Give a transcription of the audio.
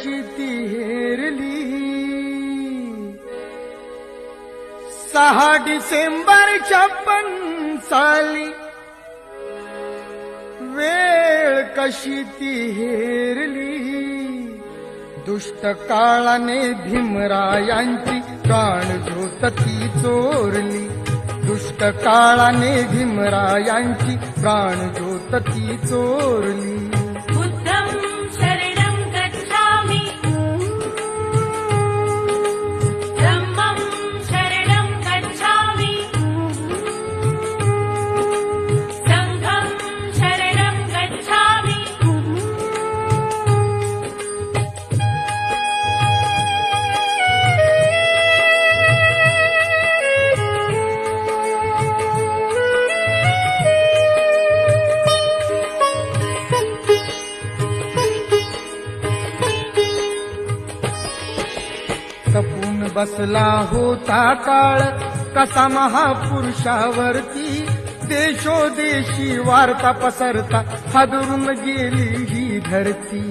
कशी ती हेरली. 6 डिसेंबर 56 साली वेळ कशी ती हेरली. दुष्ट काळाने भीमरायांची प्राणज्योत ती चोरली. दुष्ट काळाने भीमरायांची प्राणज्योत ती चोरली. बुद्धं शरणं गच्छामि धम्मं शरणं गच्छामि संघं शरणं गच्छामि. कपून बसला होता काळ कसा महापुरुषावरती. देशोदेशी वार्ता पसरता हादरून गेली ही धरती.